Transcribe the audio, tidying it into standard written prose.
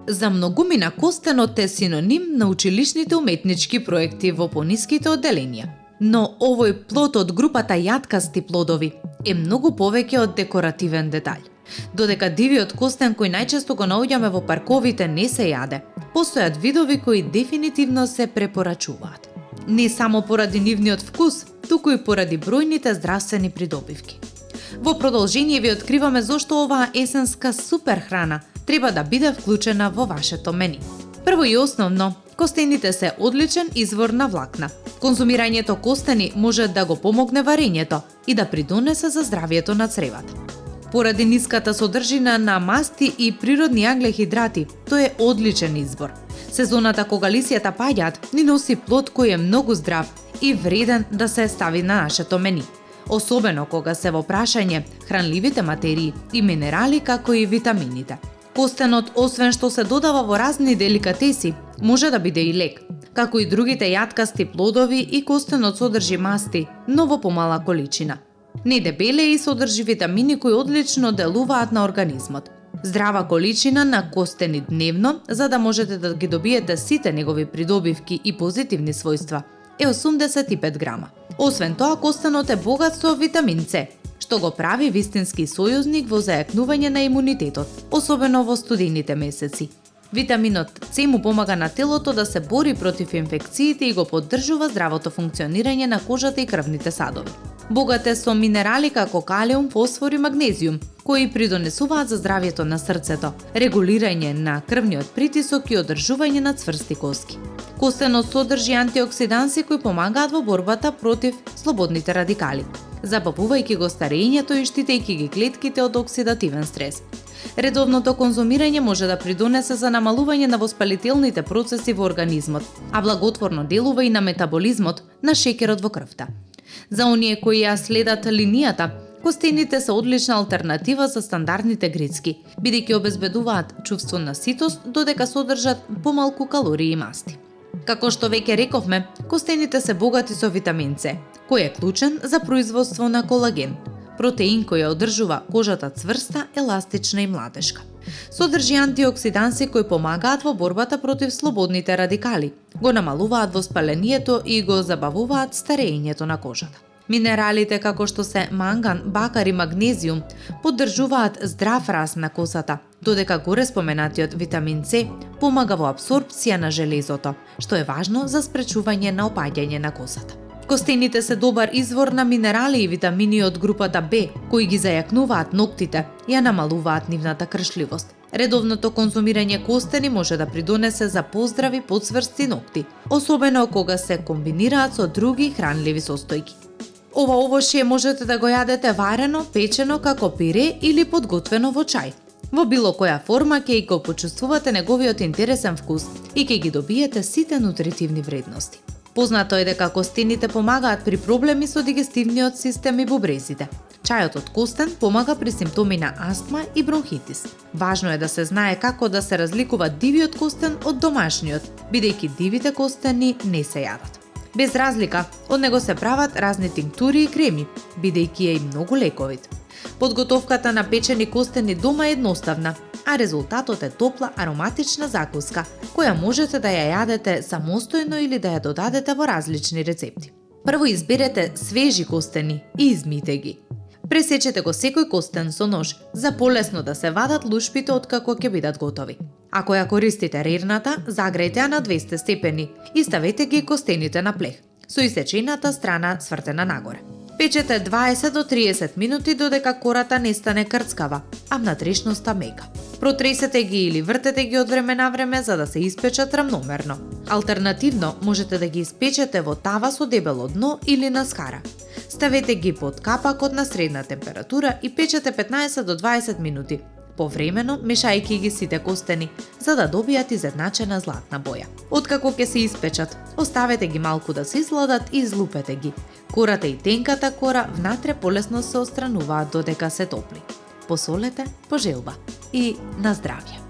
За многумина костенот е синоним на училишните уметнички проекти во пониските одделенија. Но овој плод од групата јаткасти плодови е многу повеќе од декоративен детаљ. Додека дивиот костен кој најчесто го наоѓаме во парковите не се јаде, постојат видови кои дефинитивно се препорачуваат. Не само поради нивниот вкус, туку и поради бројните здравствени придобивки. Во продолжение ви откриваме зошто оваа есенска супер храна треба да биде вклучена во вашето мени. Прво и основно, костените се одличен извор на влакна. Конзумирањето костени може да го помогне варењето и да придонесе за здравието на цревата. Поради ниската содржина на масти и природни аглехидрати, тој е одличен избор. Сезоната кога лисјата паѓаат ни носи плод кој е многу здрав и вреден да се стави на нашето мени. Особено кога се во прашање хранливите материи и минерали како и витамините. Костенот, освен што се додава во разни деликатеси, може да биде и лек. Како и другите јаткасти плодови, и костенот содржи масти, но во помала количина. Не дебеле и содржи витамини кои одлично делуваат на организмот. Здрава количина на костени дневно, за да можете да ги добиете сите негови придобивки и позитивни својства, е 85 грама. Освен тоа, костенот е богат со витамин С, што го прави вистински сојузник во зајакнување на имунитетот, особено во студените месеци. Витаминот С му помага на телото да се бори против инфекциите и го поддржува здравото функционирање на кожата и крвните садови. Богат е со минерали како калиум, фосфор и магнезиум, кои придонесуваат за здравието на срцето, регулирање на крвниот притисок и одржување на цврсти коски. Костенот содржи антиоксиданси кои помагаат во борбата против слободните радикали, забавувајќи го старењето и штитејќи ги клетките од оксидативен стрес. Редовното конзумирање може да придонесе за намалување на воспалителните процеси во организмот, а благотворно делува и на метаболизмот на шеќерот во крвта. За оние кои ја следат линијата, костените се одлична алтернатива за стандардните грицки, бидејќи обезбедуваат чувство на ситост додека содржат помалку калории и масти. Како што веќе рековме, костените се богати со витамин С, кој е клучен за производство на колаген, протеин кој ја одржува кожата цврста, еластична и младешка. Содржи антиоксиданси кои помагаат во борбата против слободните радикали, го намалуваат воспалението и го забавуваат старењето на кожата. Минералите како што се манган, бакар и магнезиум поддржуваат здрав раст на косата, додека горе споменатиот витамин С помага во апсорбција на железото, што е важно за спречување на опаѓање на косата. Костените се добар извор на минерали и витамини од групата Б, кои ги зајакнуваат ноктите и ја намалуваат нивната кршливост. Редовното конзумирање костени може да придонесе за поздрави подсврсти нокти, особено кога се комбинираат со други хранливи состојки. Ова овошје можете да го јадете варено, печено како пире или подготвено во чај. Во било која форма ќе го почувствувате неговиот интересен вкус и ќе ги добиете сите нутритивни вредности. Познато е дека костените помагаат при проблеми со дигестивниот систем и бубрезите. Чајот од костен помага при симптоми на астма и бронхитис. Важно е да се знае како да се разликува дивиот костен од домашниот, бидејќи дивите костени не се јадат. Без разлика, од него се прават разни тинктури и креми, бидејќи е и многу лековит. Подготовката на печени костени дома е едноставна, а резултатот е топла ароматична закуска, која можете да ја јадете самостојно или да ја додадете во различни рецепти. Прво изберете свежи костени и измите ги. Пресечете го секој костен со нож, за полесно да се вадат лушпите откако ќе бидат готови. Ако ја користите рерната, загрејте ја на 200 степени и ставете ги костените на плех, со исечената страна свртена нагоре. Печете 20 до 30 минути додека кората не стане крцкава, а внатрешноста мека. Протресете ги или вртете ги од време на време за да се испечат рамномерно. Алтернативно, можете да ги испечете во тава со дебело дно или на скара. Ставете ги под капакот на средна температура и печете 15 до 20 минути, повремено мешајќи ги сите костени, за да добијат изедначена златна боја. Откако ќе се испечат, оставете ги малку да се изладат и излупете ги. Кората и тенката кора внатре полесно се отстрануваат додека се топли. Посолете по желба и на здравје.